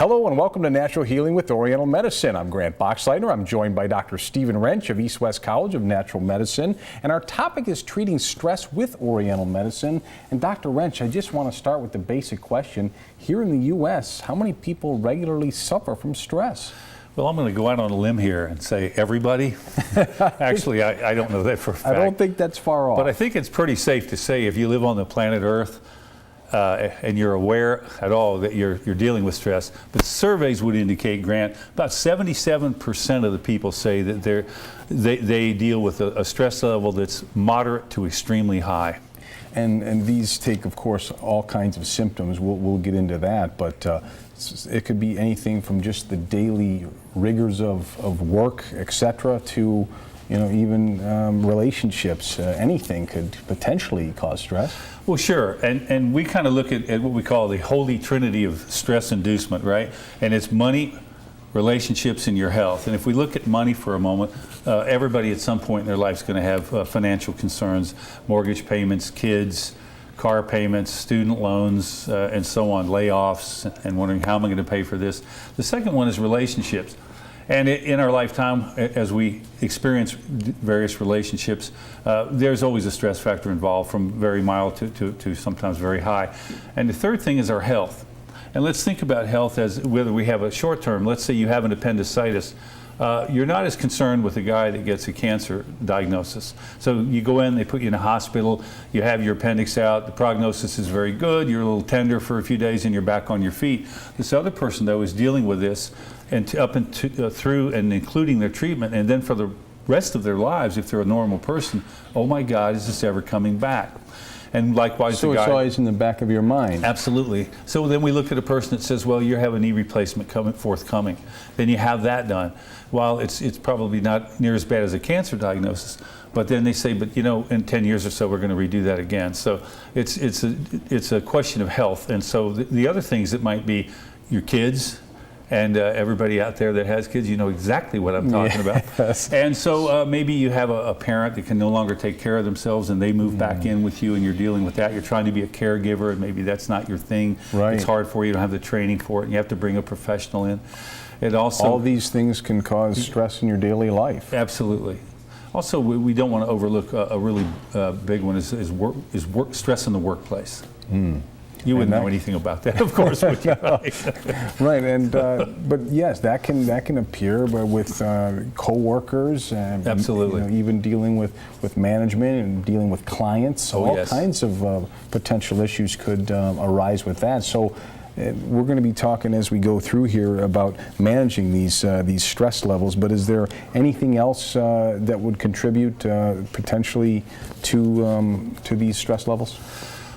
Hello and welcome to Natural Healing with Oriental Medicine. I'm Grant Boxleitner. I'm joined by Dr. Stephen Wrench of East West College of Natural Medicine. And our topic is treating stress with Oriental Medicine. And Dr. Wrench, I just want to start with the basic question. Here in the U.S., how many people regularly suffer from stress? Well, I'm going to go out on a limb here and say everybody. Actually, I don't know that for a fact. I don't think that's far off. But I think it's pretty safe to say if you live on the planet Earth, and you're aware at all that you're dealing with stress. But surveys would indicate, Grant, about 77% of the people say that they deal with a stress level that's moderate to extremely high. And these take, of course, all kinds of symptoms. We'll get into that, but it could be anything from just the daily rigors of work, etc., to even relationships. Anything could potentially cause stress. Well, sure, and we kind of look at what we call the holy trinity of stress inducement, right? And it's money, relationships, and your health. And if we look at money for a moment, everybody at some point in their life is going to have financial concerns, mortgage payments, kids, car payments, student loans, and so on, layoffs, and wondering how am I going to pay for this. The second one is relationships. And in our lifetime, as we experience various relationships, there's always a stress factor involved, from very mild to sometimes very high. And the third thing is our health. And let's think about health as whether we have a short term. Let's say you have an appendicitis. You're not as concerned with a guy that gets a cancer diagnosis. So you go in, they put you in a hospital, you have your appendix out, the prognosis is very good, you're a little tender for a few days and you're back on your feet. This other person, though, is dealing with this and through and including their treatment, and then for the rest of their lives, if they're a normal person, oh my God, is this ever coming back? And likewise, so it's always in the back of your mind. Absolutely. So then we look at a person that says, well, you have a knee replacement forthcoming. Then you have that done. While it's probably not near as bad as a cancer diagnosis, but then they say, but in 10 years or so, we're going to redo that again. So it's a question of health. And so the other things that might be your kids, and everybody out there that has kids, you know exactly what I'm talking about. And so maybe you have a parent that can no longer take care of themselves and they move back in with you and you're dealing with that. You're trying to be a caregiver and maybe that's not your thing. Right. It's hard for you, you don't have the training for it, and you have to bring a professional in. It also, all these things can cause stress in your daily life. Absolutely. Also, we don't want to overlook a really big one is work stress in the workplace. You wouldn't know anything about that, of course, would you? Right, and but yes, that can appear with coworkers, and absolutely, even dealing with management and dealing with clients. All kinds of potential issues could arise with that. So we're going to be talking as we go through here about managing these stress levels. But is there anything else that would contribute potentially to these stress levels?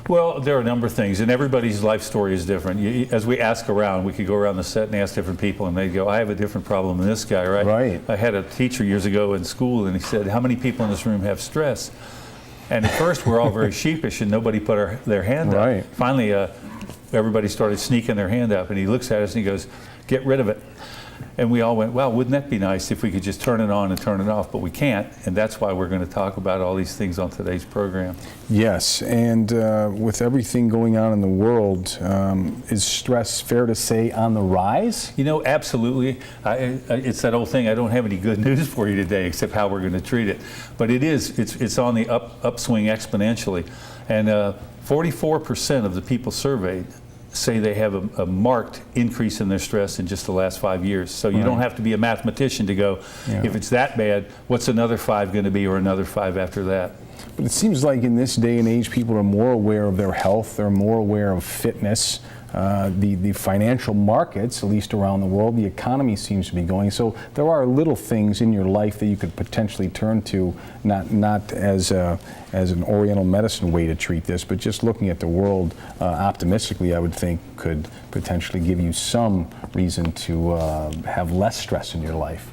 Well, there are a number of things, and everybody's life story is different. As we ask around, we could go around the set and ask different people, and they'd go, I have a different problem than this guy, right? Right. I had a teacher years ago in school, and he said, how many people in this room have stress? And at first, we're all very sheepish, and nobody put their hand up. Finally, everybody started sneaking their hand up, and he looks at us and he goes, get rid of it. And we all went, well, wouldn't that be nice if we could just turn it on and turn it off? But we can't, and that's why we're going to talk about all these things on today's program. Yes, and with everything going on in the world, is stress, fair to say, on the rise? Absolutely. It's that old thing, I don't have any good news for you today except how we're going to treat it. But it's on the upswing exponentially. And 44% of the people surveyed say they have a marked increase in their stress in just the last 5 years. So you don't have to be a mathematician to go, if it's that bad, what's another 5 going to be, or another 5 after that? But it seems like in this day and age, people are more aware of their health, they're more aware of fitness. The financial markets, at least around the world, the economy seems to be going. So there are little things in your life that you could potentially turn to, not as an Oriental medicine way to treat this, but just looking at the world optimistically, I would think could potentially give you some reason to have less stress in your life.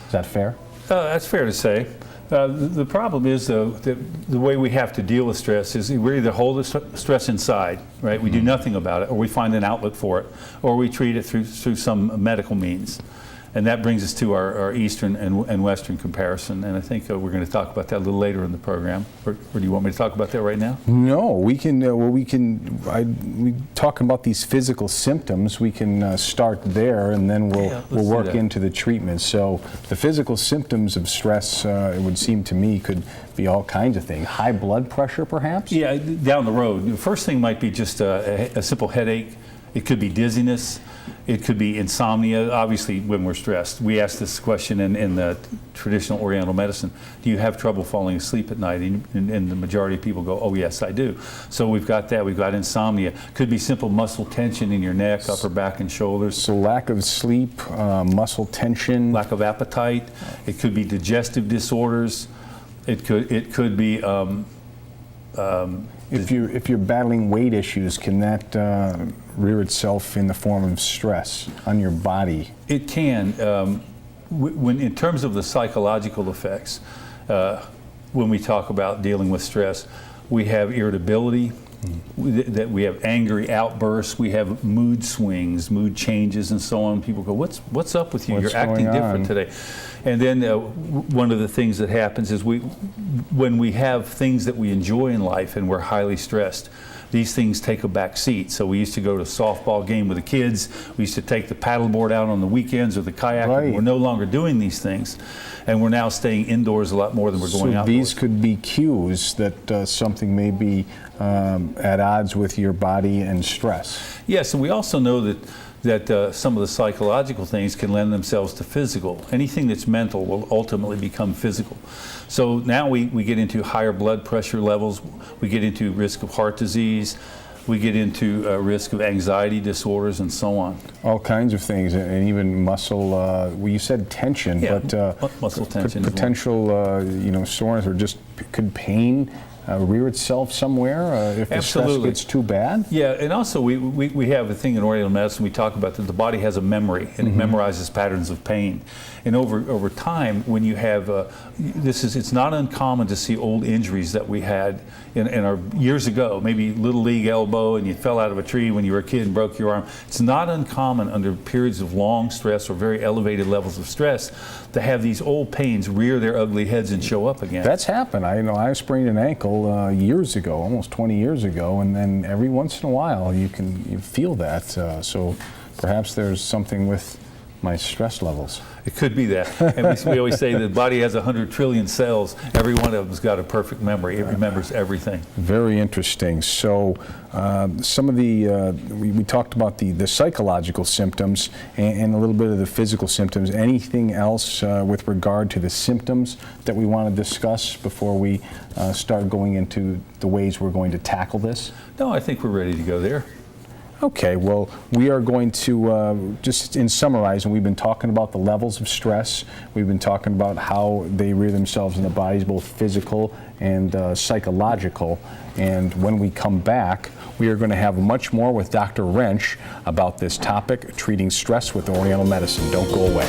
Is that fair? That's fair to say. The problem is, though, that the way we have to deal with stress is we either hold the stress inside, right? We do nothing about it, or we find an outlet for it, or we treat it through some medical means. And that brings us to our Eastern and Western comparison. And I think we're going to talk about that a little later in the program. Or do you want me to talk about that right now? No, we can. We talk about these physical symptoms. We can start there, and then we'll work into the treatment. So the physical symptoms of stress, it would seem to me, could be all kinds of things. High blood pressure, perhaps. Yeah, down the road. The first thing might be just a simple headache. It could be dizziness. It could be insomnia, obviously, when we're stressed. We ask this question in the traditional Oriental medicine. Do you have trouble falling asleep at night? And the majority of people go, oh, yes, I do. So we've got that. We've got insomnia. Could be simple muscle tension in your neck, upper back, and shoulders. So lack of sleep, muscle tension. Lack of appetite. It could be digestive disorders. It could be... if you're battling weight issues, can that rear itself in the form of stress on your body? It can. When in terms of the psychological effects, when we talk about dealing with stress, we have irritability, that we have angry outbursts, we have mood swings, mood changes, and so on. People go, "What's up with you? You're acting different today." And then one of the things that happens is when we have things that we enjoy in life and we're highly stressed, these things take a back seat. So we used to go to a softball game with the kids. We used to take the paddleboard out on the weekends or the kayak. Right. We're no longer doing these things. And we're now staying indoors a lot more than we're going outdoors. So these could be cues that something may be at odds with your body and stress. Yes, and we also know that some of the psychological things can lend themselves to physical. Anything that's mental will ultimately become physical. So now we get into higher blood pressure levels, we get into risk of heart disease, we get into risk of anxiety disorders, and so on. All kinds of things, and even muscle, well, you said tension, Yeah, but muscle tension. potential soreness, or just could pain rear itself somewhere if the stress gets too bad? Yeah, and also we have a thing in Oriental medicine, we talk about that the body has a memory, and it memorizes patterns of pain. And over time, when you have, it's not uncommon to see old injuries that we had in our years ago, maybe little league elbow, and you fell out of a tree when you were a kid and broke your arm. It's not uncommon under periods of long stress or very elevated levels of stress to have these old pains rear their ugly heads and show up again. That's happened. I sprained an ankle years ago, almost 20 years ago, and then every once in a while you feel that. So perhaps there's something with my stress levels. It could be that. And we always say the body has 100 trillion cells. Every one of them's got a perfect memory. It remembers everything. Very interesting. So some of we talked about the psychological symptoms and a little bit of the physical symptoms. Anything else with regard to the symptoms that we want to discuss before we start going into the ways we're going to tackle this? No, I think we're ready to go there. Okay, well, we are going to, just in summarizing, we've been talking about the levels of stress. We've been talking about how they rear themselves in the bodies, both physical and psychological. And when we come back, we are going to have much more with Dr. Wrench about this topic, treating stress with Oriental medicine. Don't go away.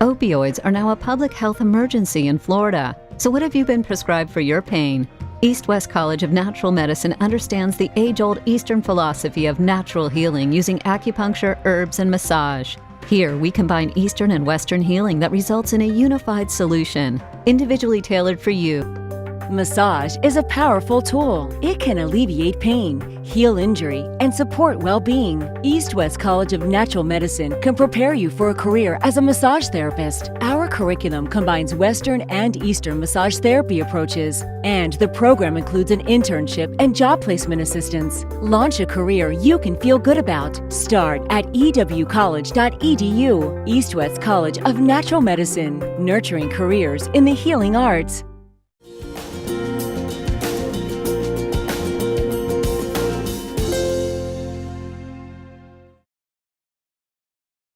Opioids are now a public health emergency in Florida. So what have you been prescribed for your pain? East West College of Natural Medicine understands the age-old Eastern philosophy of natural healing using acupuncture, herbs, and massage. Here, we combine Eastern and Western healing that results in a unified solution, individually tailored for you. Massage is a powerful tool. It can alleviate pain, heal injury, and support well-being. East West College of Natural Medicine can prepare you for a career as a massage therapist. Our curriculum combines Western and Eastern massage therapy approaches, and the program includes an internship and job placement assistance. Launch a career you can feel good about. Start at ewcollege.edu. East West College of Natural Medicine, nurturing careers in the healing arts.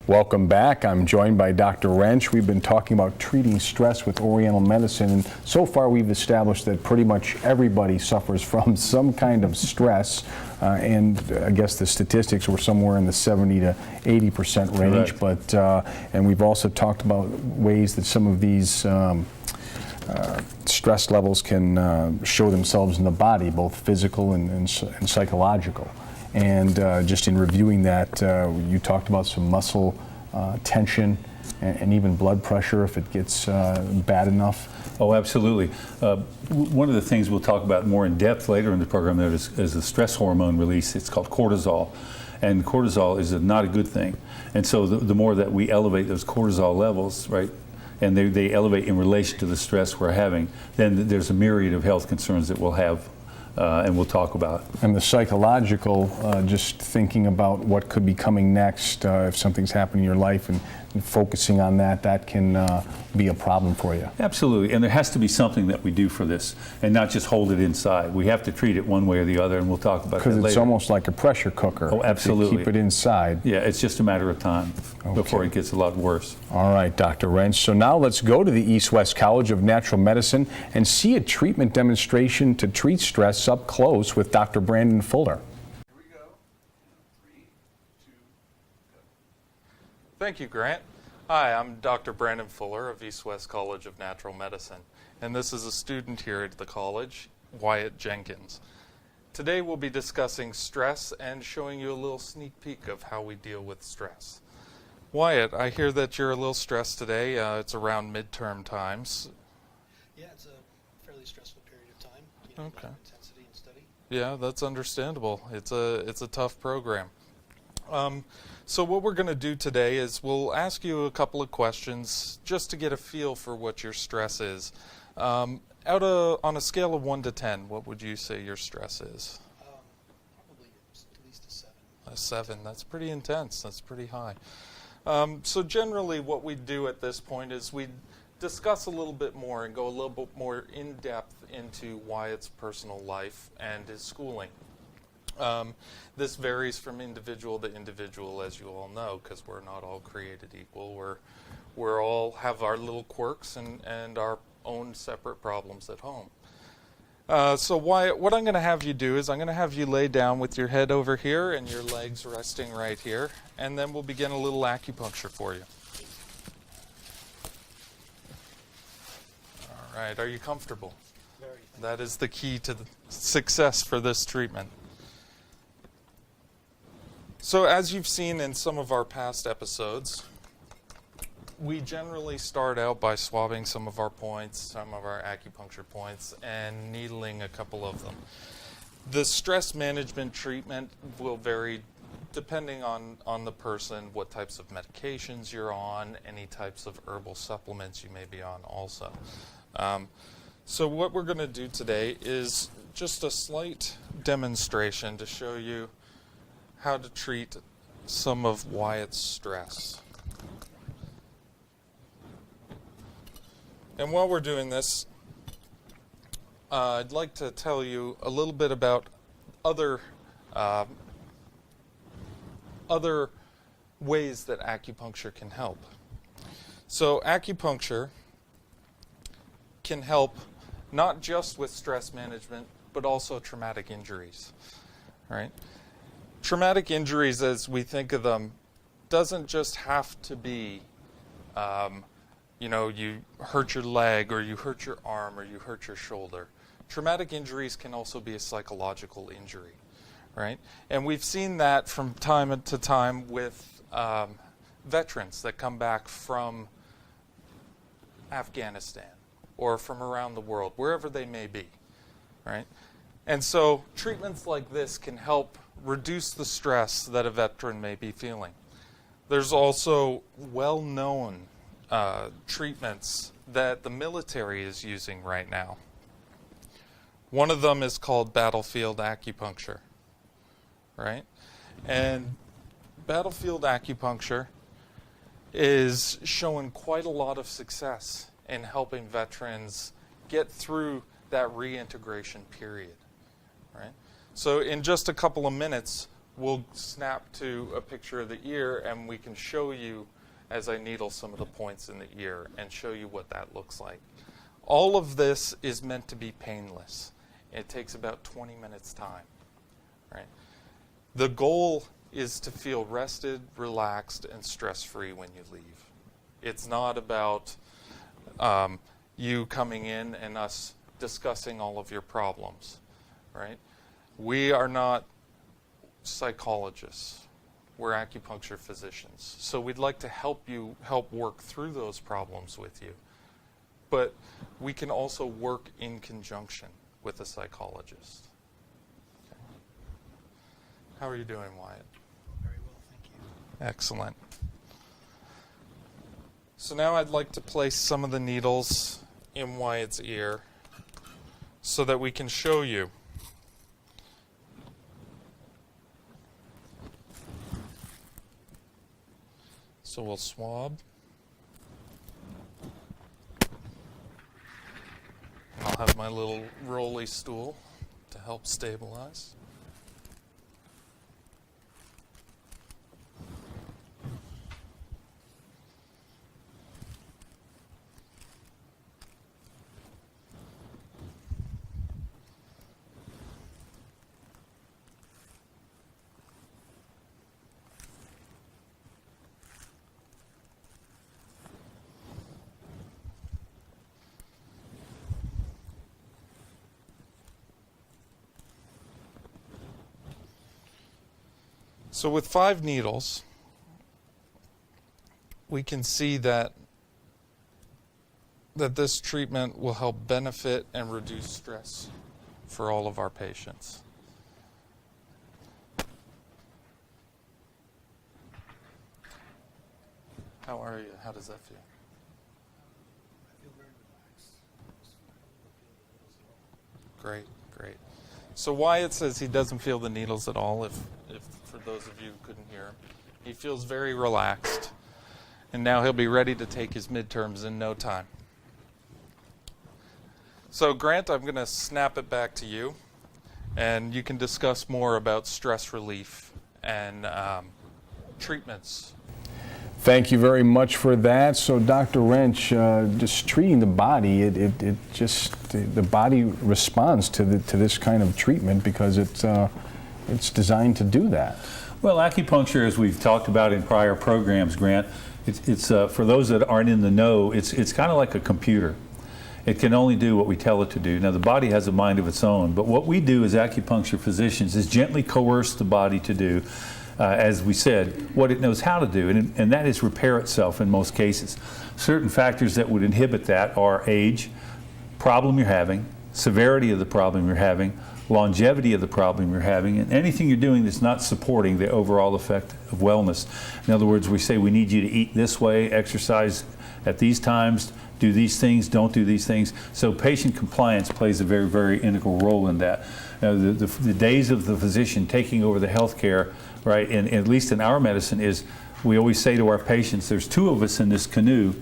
Welcome back. I'm joined by Dr. Wrench. We've been talking about treating stress with Oriental medicine, and so far we've established that pretty much everybody suffers from some kind of stress, and I guess the statistics were somewhere in the 70 to 80% range. Correct. But and we've also talked about ways that some of these stress levels can show themselves in the body, both physical and psychological. And just in reviewing that, you talked about some muscle tension and even blood pressure if it gets bad enough. Oh, absolutely. One of the things we'll talk about more in depth later in the program is the stress hormone release. It's called cortisol. And cortisol is not a good thing. And so the more that we elevate those cortisol levels, right, and they elevate in relation to the stress we're having, then there's a myriad of health concerns that we'll have and we'll talk about. And the psychological, just thinking about what could be coming next if something's happened in your life and focusing on that can be a problem for you. Absolutely, and there has to be something that we do for this and not just hold it inside. We have to treat it one way or the other, and we'll talk about that later. Because it's almost like a pressure cooker. Oh, absolutely. To keep it inside. Yeah, it's just a matter of time before it gets a lot worse. All right, Dr. Wrench. So now let's go to the East West College of Natural Medicine and see a treatment demonstration to treat stress up close with Dr. Brandon Fuller. Thank you, Grant. Hi, I'm Dr. Brandon Fuller of East West College of Natural Medicine, and this is a student here at the college, Wyatt Jenkins. Today we'll be discussing stress and showing you a little sneak peek of how we deal with stress. Wyatt, I hear that you're a little stressed today. It's around midterm times. Yeah, it's a fairly stressful period of time. Okay. Intensity and study. Yeah, that's understandable. It's a tough program. So what we're going to do today is we'll ask you a couple of questions just to get a feel for what your stress is. On a scale of 1 to 10, what would you say your stress is? Probably at least a 7. A 7. That's pretty intense. That's pretty high. So generally what we do at this point is we discuss a little bit more and go a little bit more in depth into Wyatt's personal life and his schooling. This varies from individual to individual, as you all know, because we're not all created equal. We're all have our little quirks and our own separate problems at home. So Wyatt, what I'm going to have you do is I'm going to have you lay down with your head over here and your legs resting right here, and then we'll begin a little acupuncture for you. All right, are you comfortable? Very. That is the key to the success for this treatment. So as you've seen in some of our past episodes, we generally start out by swabbing some of our points, some of our acupuncture points, and needling a couple of them. The stress management treatment will vary depending on the person, what types of medications you're on, any types of herbal supplements you may be on also. So what we're going to do today is just a slight demonstration to show you how to treat some of Wyatt's stress. And while we're doing this, I'd like to tell you a little bit about other ways that acupuncture can help. So acupuncture can help not just with stress management, but also traumatic injuries, right? Traumatic injuries, as we think of them, doesn't just have to be, you hurt your leg or you hurt your arm or you hurt your shoulder. Traumatic injuries can also be a psychological injury, right? And we've seen that from time to time with veterans that come back from Afghanistan or from around the world, wherever they may be, right? And so treatments like this can help reduce the stress that a veteran may be feeling. There's also well-known treatments that the military is using right now. One of them is called battlefield acupuncture, right? And battlefield acupuncture is showing quite a lot of success in helping veterans get through that reintegration period, right? So in just a couple of minutes, we'll snap to a picture of the ear and we can show you as I needle some of the points in the ear and show you what that looks like. All of this is meant to be painless. It takes about 20 minutes time, right? The goal is to feel rested, relaxed, and stress-free when you leave. It's not about, you coming in and us discussing all of your problems, right? We are not psychologists. We're acupuncture physicians. So we'd like to help work through those problems with you. But we can also work in conjunction with a psychologist. Okay. How are you doing, Wyatt? Very well, thank you. Excellent. So now I'd like to place some of the needles in Wyatt's ear so that we can show you. So we'll swab. I'll have my little rolly stool to help stabilize. So with 5 needles, we can see that this treatment will help benefit and reduce stress for all of our patients. How are you? How does that feel? I feel very relaxed. Great, great. So Wyatt says he doesn't feel the needles at all, if for those of you who couldn't hear him. He feels very relaxed. And now he'll be ready to take his midterms in no time. So Grant, I'm going to snap it back to you, and you can discuss more about stress relief and treatments. Thank you very much for that. So, Dr. Wrench, just treating the body, the body responds to this kind of treatment because it's designed to do that. Well, acupuncture, as we've talked about in prior programs, Grant, it's for those that aren't in the know, it's kind of like a computer. It can only do what we tell it to do. Now, the body has a mind of its own, but what we do as acupuncture physicians is gently coerce the body to do, as we said, what it knows how to do, and that is repair itself in most cases. Certain factors that would inhibit that are age, problem you're having, severity of the problem you're having, longevity of the problem you're having, and anything you're doing that's not supporting the overall effect of wellness. In other words, we say we need you to eat this way, exercise at these times, do these things, don't do these things. So patient compliance plays a very, very integral role in that. Now, the days of the physician taking over the health care, right, and at least in our medicine, is we always say to our patients, there's 2 of us in this canoe,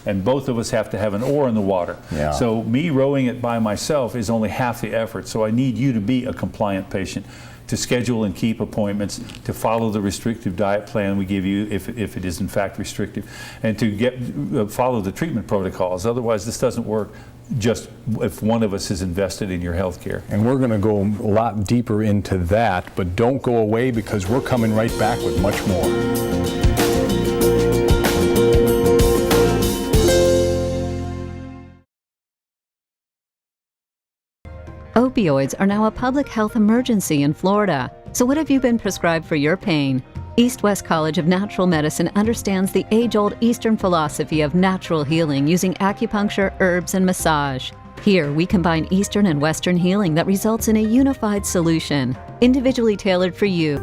and both of us have to have an oar in the water. Yeah. So me rowing it by myself is only half the effort. So I need you to be a compliant patient, to schedule and keep appointments, to follow the restrictive diet plan we give you if it is in fact restrictive, and to follow the treatment protocols. Otherwise, this doesn't work just if one of us is invested in your health care. And we're going to go a lot deeper into that, but don't go away because we're coming right back with much more. Opioids are now a public health emergency in Florida. So what have you been prescribed for your pain? East West College of Natural Medicine understands the age-old Eastern philosophy of natural healing using acupuncture, herbs, and massage. Here, we combine Eastern and Western healing that results in a unified solution, individually tailored for you.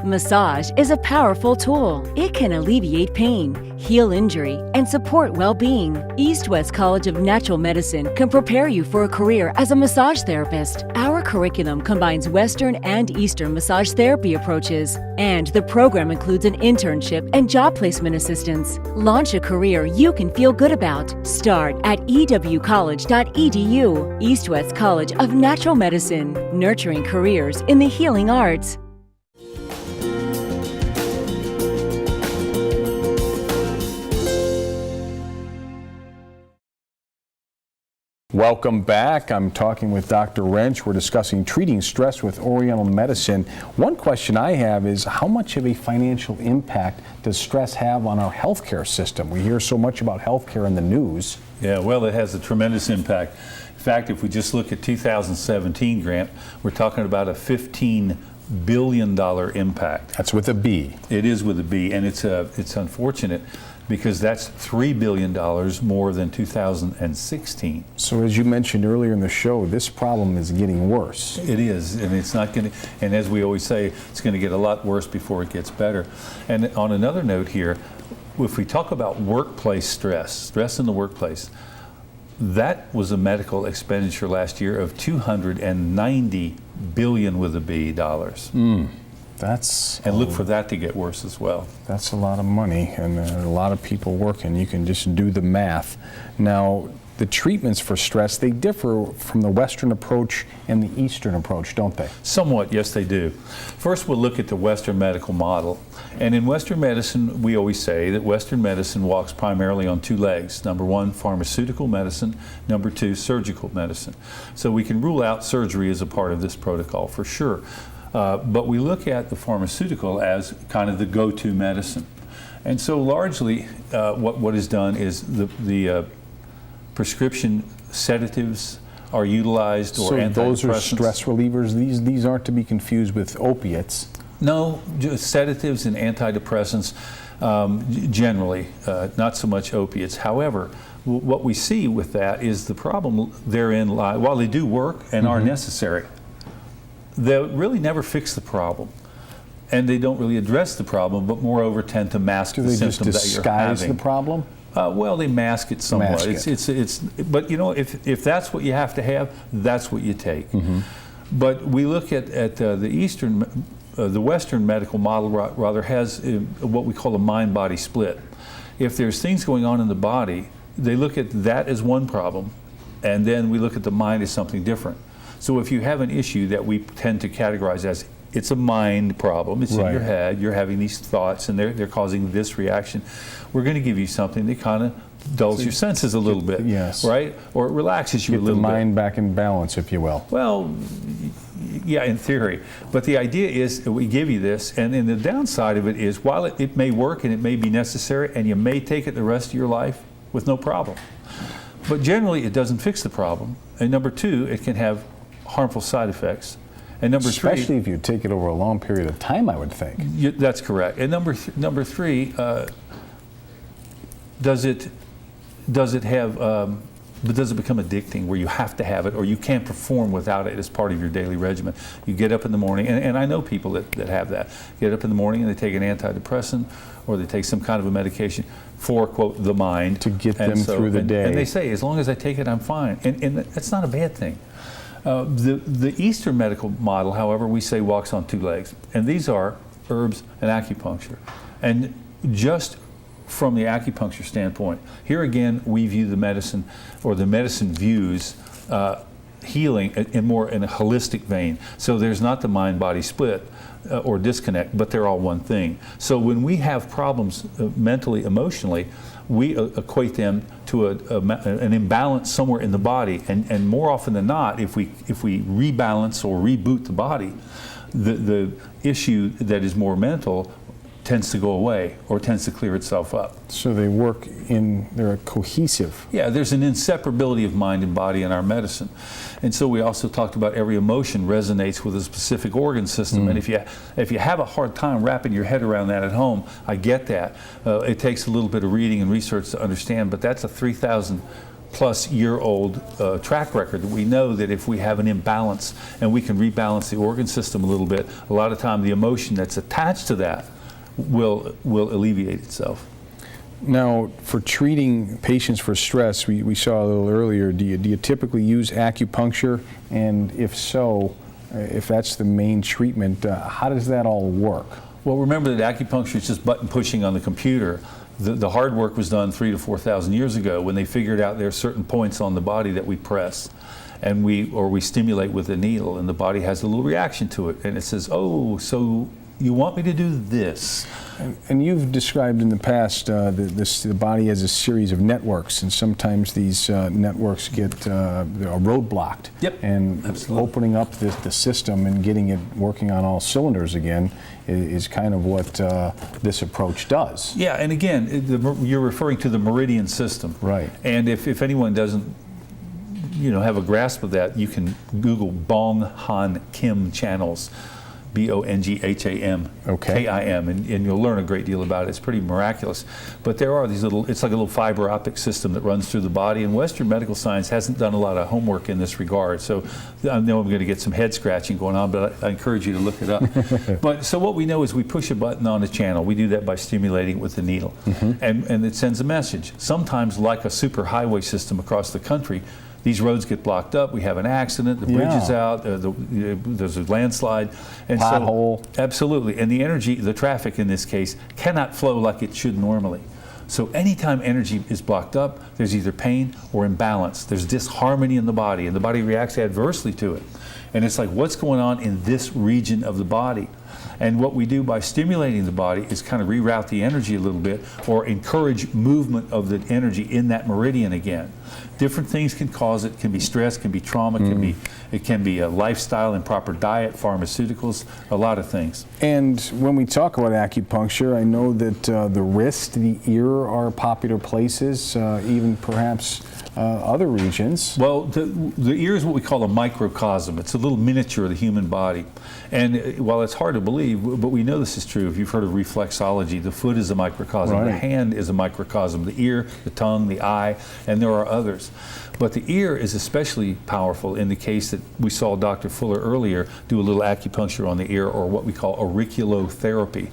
Massage is a powerful tool. It can alleviate pain, heal injury, and support well-being. East West College of Natural Medicine can prepare you for a career as a massage therapist. Our curriculum combines Western and Eastern massage therapy approaches, and the program includes an internship and job placement assistance. Launch a career you can feel good about. Start at ewcollege.edu. East West College of Natural Medicine, nurturing careers in the healing arts. Welcome back. I'm talking with Dr. Wrench. We're discussing treating stress with Oriental medicine. One question I have is, how much of a financial impact does stress have on our healthcare system? We hear so much about healthcare in the news. Yeah, well, it has a tremendous impact. In fact, if we just look at 2017, Grant, we're talking about a $15 billion impact. That's with a B. It is with a B, and it's unfortunate because that's $3 billion more than 2016. So as you mentioned earlier in the show, this problem is getting worse. It is, and it's not going to, and as we always say, it's going to get a lot worse before it gets better. And on another note here, if we talk about workplace stress in the workplace, that was a medical expenditure last year of $290 billion with a B dollars. And look for that to get worse as well. That's a lot of money, and a lot of people working. You can just do the math. Now, the treatments for stress, they differ from the Western approach and the Eastern approach, don't they? Somewhat, yes, they do. First, we'll look at the Western medical model. And in Western medicine, we always say that Western medicine walks primarily on two legs. Number one, pharmaceutical medicine. Number two, surgical medicine. So we can rule out surgery as a part of this protocol for sure. But we look at the pharmaceutical as kind of the go-to medicine. And so largely what is done is the prescription sedatives are utilized, or antidepressants. So those are stress relievers. These aren't to be confused with opiates. No, just sedatives and antidepressants generally, not so much opiates. However, what we see with that is the problem therein lies, while they do work and are necessary, they really never fix the problem. And they don't really address the problem, but moreover tend to mask the symptoms that you're having. Do they just disguise the problem? Well, they mask it somewhat. Mask but you know, if that's what you have to have, that's what you take. But we look at the Eastern, the Western medical model rather has what we call a mind-body split. If there's things going on in the body, they look at that as one problem, and then we look at the mind as something different. So if you have an issue that we tend to categorize as it's a mind problem, it's in your head, you're having these thoughts and they're causing this reaction, we're going to give you something that kind of dulls your senses a little bit, right? Or it relaxes you a little bit. Get the mind back in balance, if you will. Well, yeah, in theory. But the idea is that we give you this, and then the downside of it is while it may work and it may be necessary and you may take it the rest of your life with no problem, but generally it doesn't fix the problem. And number two, it can have harmful side effects. And number especially three, if you take it over a long period of time, I would think. That's correct. And number three, does it become addicting where you have to have it or you can't perform without it as part of your daily regimen? You get up in the morning, and I know people that have that. Get up in the morning and they take an antidepressant or they take some kind of a medication for, quote, the mind. To get them through the day. And they say, as long as I take it, I'm fine. And that's not a bad thing. The Eastern medical model, however, we say walks on two legs, and these are herbs and acupuncture. And just from the acupuncture standpoint, here again we view the medicine, or the medicine views healing in a holistic vein. So there's not the mind-body split or disconnect, but they're all one thing. So when we have problems mentally, emotionally, we equate them to an imbalance somewhere in the body, and more often than not, if we rebalance or reboot the body, the issue that is more mental tends to go away or tends to clear itself up. So they're cohesive. Yeah, there's an inseparability of mind and body in our medicine. And so we also talked about every emotion resonates with a specific organ system. And if you have a hard time wrapping your head around that at home, I get that. It takes a little bit of reading and research to understand, but that's a 3,000-plus-year-old track record that we know that if we have an imbalance and we can rebalance the organ system a little bit, a lot of time the emotion that's attached to that will alleviate itself. Now, for treating patients for stress, we saw a little earlier, do you typically use acupuncture? And if so, if that's the main treatment, how does that all work? Well, remember that acupuncture is just button pushing on the computer. The hard work was done 3,000 to 4,000 years ago when they figured out there are certain points on the body that we press. And we stimulate with a needle, and the body has a little reaction to it, and it says, oh, so you want me to do this. And you've described in the past the body as a series of networks, and sometimes these networks get roadblocked. Yep, and absolutely. Opening up the system and getting it working on all cylinders again is kind of what this approach does. Yeah, and again, you're referring to the meridian system. Right. And if anyone doesn't have a grasp of that, you can Google Bong Han Kim channels. Bongham, Okay. Kim, and you'll learn a great deal about it. It's pretty miraculous. But there are these it's like a little fiber optic system that runs through the body, and Western medical science hasn't done a lot of homework in this regard. So I know I'm going to get some head scratching going on, but I encourage you to look it up. But so what we know is we push a button on a channel. We do that by stimulating it with the needle, and it sends a message. Sometimes, like a superhighway system across the country, these roads get blocked up. We have an accident. The bridge is out. There's a landslide, and pothole. so absolutely. And the energy, the traffic in this case, cannot flow like it should normally. So anytime energy is blocked up, there's either pain or imbalance. There's disharmony in the body, and the body reacts adversely to it. And it's like, what's going on in this region of the body? And what we do by stimulating the body is kind of reroute the energy a little bit, or encourage movement of the energy in that meridian again. Different things can cause it. Can be stress, can be trauma, it can be a lifestyle, improper diet, pharmaceuticals, a lot of things. And when we talk about acupuncture, I know that the wrist, the ear are popular places, even perhaps other regions. Well, the ear is what we call a microcosm. It's a little miniature of the human body. And while it's hard to believe, but we know this is true. If you've heard of reflexology, the foot is a microcosm, Right. The hand is a microcosm, the ear, the tongue, the eye, and there are others. But the ear is especially powerful in the case that we saw Dr. Fuller earlier do a little acupuncture on the ear, or what we call auriculotherapy.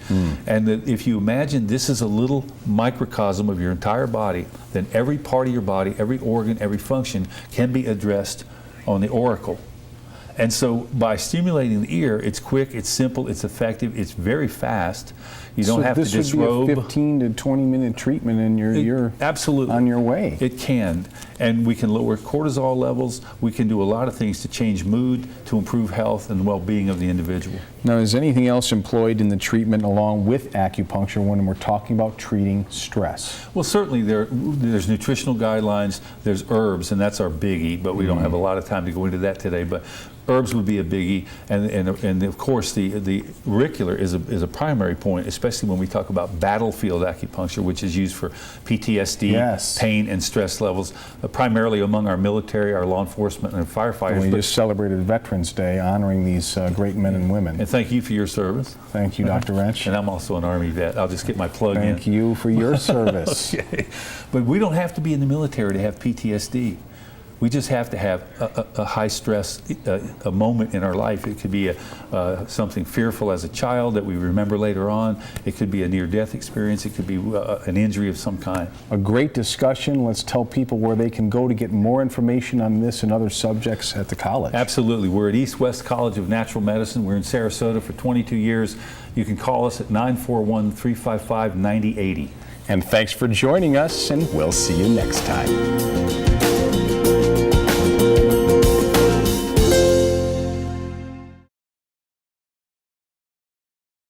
And that if you imagine this is a little microcosm of your entire body, then every part of your body, every organ, every function can be addressed on the auricle. And so by stimulating the ear, it's quick, it's simple, it's effective, it's very fast. You don't have to disrobe. This would be a 15 to 20-minute treatment, and you're absolutely on your way. It can. And we can lower cortisol levels. We can do a lot of things to change mood, to improve health and well-being of the individual. Now, is anything else employed in the treatment along with acupuncture when we're talking about treating stress? Well, certainly there's nutritional guidelines, there's herbs, and that's our biggie, but we don't have a lot of time to go into that today. But herbs would be a biggie, and of course the auricular is a primary point, especially when we talk about battlefield acupuncture, which is used for PTSD, Yes. pain and stress levels, primarily among our military, our law enforcement, and firefighters. We just celebrated Veterans Day honoring these great men and women. And thank you for your service. Thank you, Dr. Wrench. And I'm also an Army vet. I'll just get my plug in. Thank you for your service. Okay. But we don't have to be in the military to have PTSD. We just have to have a high stress a moment in our life. It could be something fearful as a child that we remember later on. It could be a near-death experience. It could be an injury of some kind. A great discussion. Let's tell people where they can go to get more information on this and other subjects at the college. Absolutely. We're at East West College of Natural Medicine. We're in Sarasota for 22 years. You can call us at 941-355-9080. And thanks for joining us, and we'll see you next time.